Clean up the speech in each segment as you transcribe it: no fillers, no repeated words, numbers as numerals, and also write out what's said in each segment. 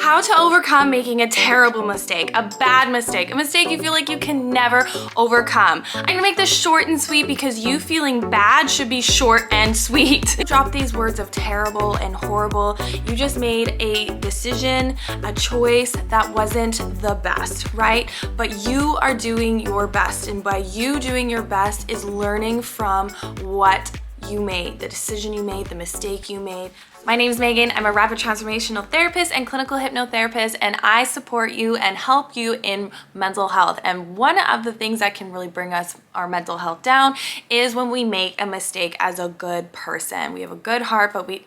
How to overcome making a terrible mistake, a bad mistake, a mistake you feel like you can never overcome. I'm gonna make this short and sweet because you feeling bad should be short and sweet. Drop these words of terrible and horrible. You just made a decision, a choice that wasn't the best, right? But you are doing your best, and by you doing your best is learning from what you made, the decision you made, the mistake you made. My name is Megan. I'm a rapid transformational therapist and clinical hypnotherapist, and I support you and help you in mental health. And one of the things that can really bring us our mental health down is when we make a mistake as a good person. We have a good heart, but we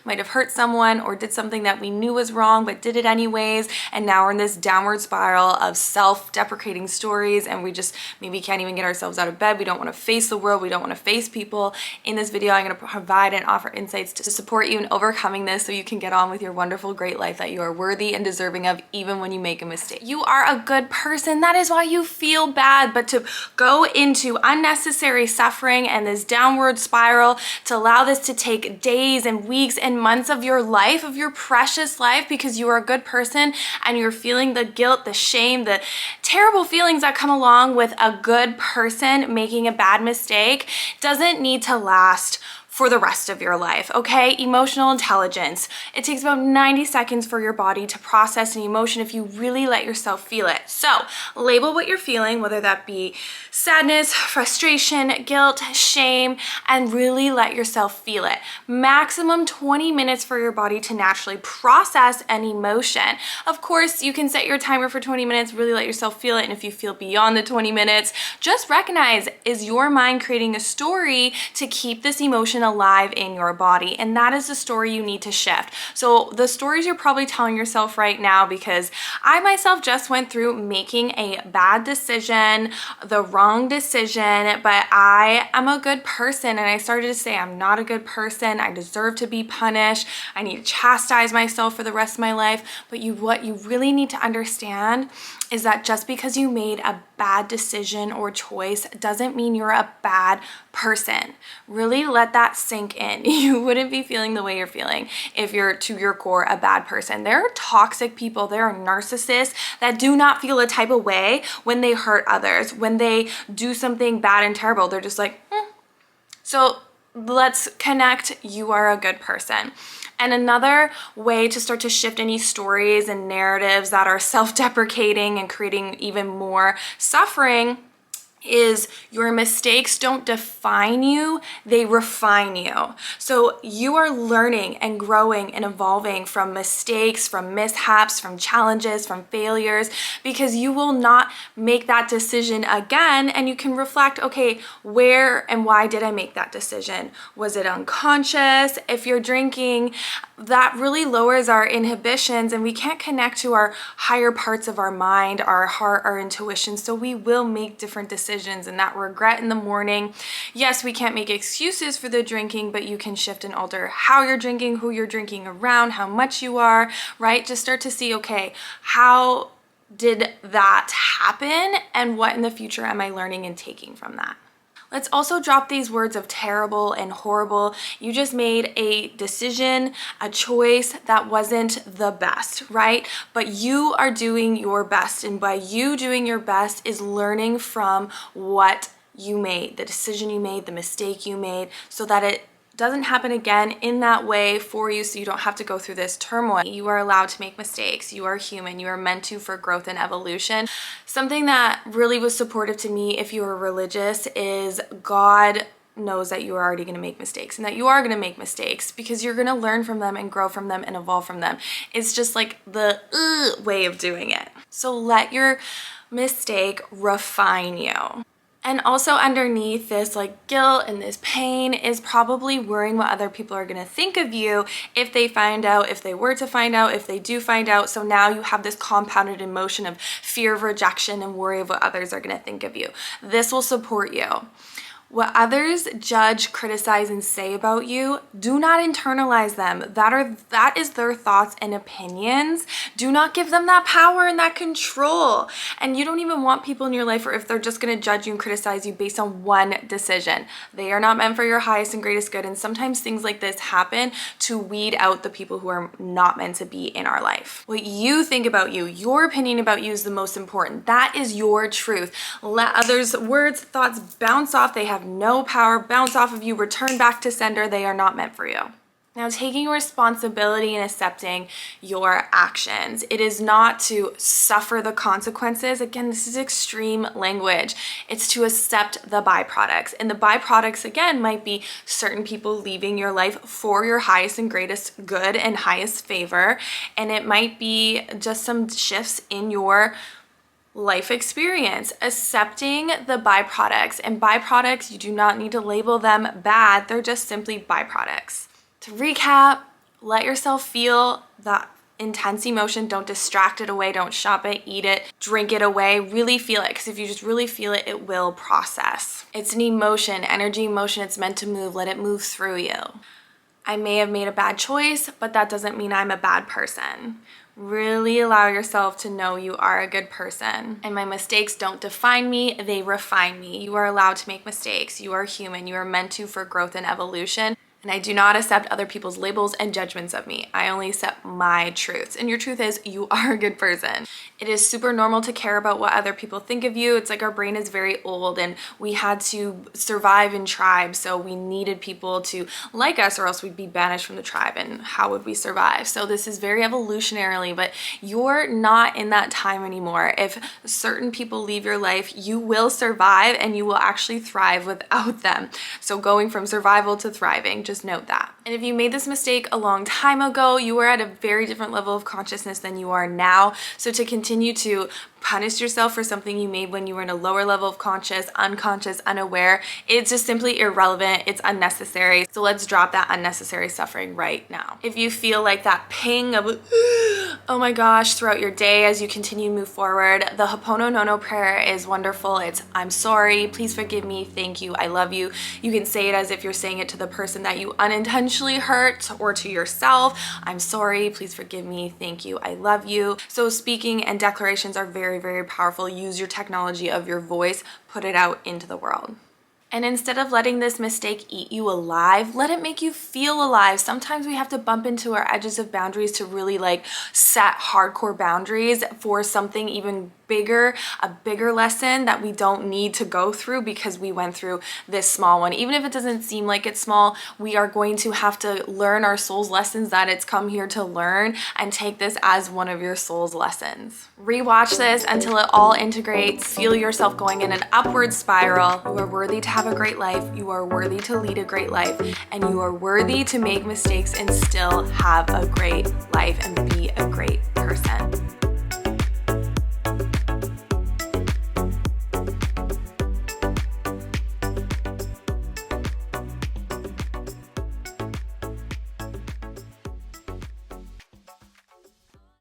might have hurt someone or did something that we knew was wrong, but did it anyways. And now we're in this downward spiral of self-deprecating stories, and we just maybe can't even get ourselves out of bed. We don't want to face the world. We don't want to face people. In this video, I'm going to provide and offer insights to support you in overcoming this so you can get on with your wonderful, great life that you are worthy and deserving of, even when you make a mistake. You are a good person. That is why you feel bad. But to go into unnecessary suffering and this downward spiral, to allow this to take days and weeks and months of your life, of your precious life, because you are a good person and you're feeling the guilt, the shame, the terrible feelings that come along with a good person making a bad mistake, doesn't need to last for the rest of your life, okay? Emotional intelligence. It takes about 90 seconds for your body to process an emotion if you really let yourself feel it. So label what you're feeling, whether that be sadness, frustration, guilt, shame, and really let yourself feel it. Maximum 20 minutes for your body to naturally process an emotion. Of course, you can set your timer for 20 minutes, really let yourself feel it, and if you feel beyond the 20 minutes, just recognize, is your mind creating a story to keep this emotion alive in your body? And that is the story you need to shift. So the stories you're probably telling yourself right now, because I myself just went through making a bad decision, the wrong decision, but I am a good person, and I started to say I'm not a good person, I deserve to be punished, I need to chastise myself for the rest of my life. But what you really need to understand is that just because you made a bad decision or choice doesn't mean you're a bad person. Really let that sink in. You wouldn't be feeling the way you're feeling if you're to your core a bad person. There are toxic people, there are narcissists that do not feel a type of way when they hurt others, when they do something bad and terrible. They're just like, So let's connect. You are a good person. And another way to start to shift any stories and narratives that are self-deprecating and creating even more suffering is your mistakes don't define you, they refine you. So you are learning and growing and evolving from mistakes, from mishaps, from challenges, from failures, because you will not make that decision again, and you can reflect, okay, where and why did I make that decision? Was it unconscious? If you're drinking, that really lowers our inhibitions and we can't connect to our higher parts of our mind, our heart, our intuition, so we will make different decisions. And that regret in the morning, yes, we can't make excuses for the drinking, but you can shift and alter how you're drinking, who you're drinking around, how much you are, right? Just start to see, okay, how did that happen and what in the future am I learning and taking from that? Let's also drop these words of terrible and horrible. You just made a decision, a choice that wasn't the best, right? But you are doing your best, and by you doing your best is learning from what you made, the decision you made, the mistake you made, so that it doesn't happen again in that way for you, so you don't have to go through this turmoil. You are allowed to make mistakes. You are human. You are meant to for growth and evolution. Something that really was supportive to me, if you are religious, is God knows that you are already going to make mistakes, and that you are going to make mistakes because you're going to learn from them and grow from them and evolve from them. It's just like the way of doing it. So let your mistake refine you. And also underneath this like guilt and this pain is probably worrying what other people are going to think of you if they find out, if they were to find out, if they do find out. So now you have this compounded emotion of fear of rejection and worry of what others are going to think of you. This will support you. What others judge, criticize, and say about you, do not internalize them. That is their thoughts and opinions. Do not give them that power and that control. And you don't even want people in your life, or if they're just gonna judge you and criticize you based on one decision. They are not meant for your highest and greatest good. And sometimes things like this happen to weed out the people who are not meant to be in our life. What you think about you, your opinion about you is the most important. That is your truth. Let others' words, thoughts bounce off. They have no power, bounce off of you, return back to sender. They are not meant for you. Now, taking responsibility and accepting your actions. It is not to suffer the consequences. Again, this is extreme language. It's to accept the byproducts. And the byproducts, again, might be certain people leaving your life for your highest and greatest good and highest favor. And it might be just some shifts in your life experience, accepting the byproducts. And byproducts, you do not need to label them bad. They're just simply byproducts. To recap, let yourself feel that intense emotion. Don't distract it away. Don't shop it, eat it, drink it away. Really feel it, because if you just really feel it, it will process. It's an emotion, energy, emotion. It's meant to move. Let it move through you. I may have made a bad choice, but that doesn't mean I'm a bad person. Really allow yourself to know you are a good person. And my mistakes don't define me, they refine me. You are allowed to make mistakes. You are human. You are meant to for growth and evolution. And I do not accept other people's labels and judgments of me. I only accept my truths. And your truth is you are a good person. It is super normal to care about what other people think of you. It's like our brain is very old and we had to survive in tribes. So we needed people to like us or else we'd be banished from the tribe. And how would we survive? So this is very evolutionarily, but you're not in that time anymore. If certain people leave your life, you will survive and you will actually thrive without them. So going from survival to thriving, just note that. And if you made this mistake a long time ago, you were at a very different level of consciousness than you are now. So to continue to punish yourself for something you made when you were in a lower level of conscious, unconscious, unaware, it's just simply irrelevant. It's unnecessary. So let's drop that unnecessary suffering right now. If you feel like that ping of, oh my gosh, throughout your day as you continue to move forward, the Ho'oponopono prayer is wonderful. It's, I'm sorry, please forgive me, thank you, I love you. You can say it as if you're saying it to the person that you unintentionally hurt or to yourself. I'm sorry, please forgive me, thank you, I love you. So speaking and declarations are very, very powerful. Use your technology of your voice, put it out into the world. And instead of letting this mistake eat you alive, let it make you feel alive. Sometimes we have to bump into our edges of boundaries to really like set hardcore boundaries for something even bigger, a bigger lesson that we don't need to go through because we went through this small one. Even if it doesn't seem like it's small, we are going to have to learn our soul's lessons that it's come here to learn and take this as one of your soul's lessons. Rewatch this until it all integrates. Feel yourself going in an upward spiral. You are worthy to have a great life. You are worthy to lead a great life, and you are worthy to make mistakes and still have a great life and be a great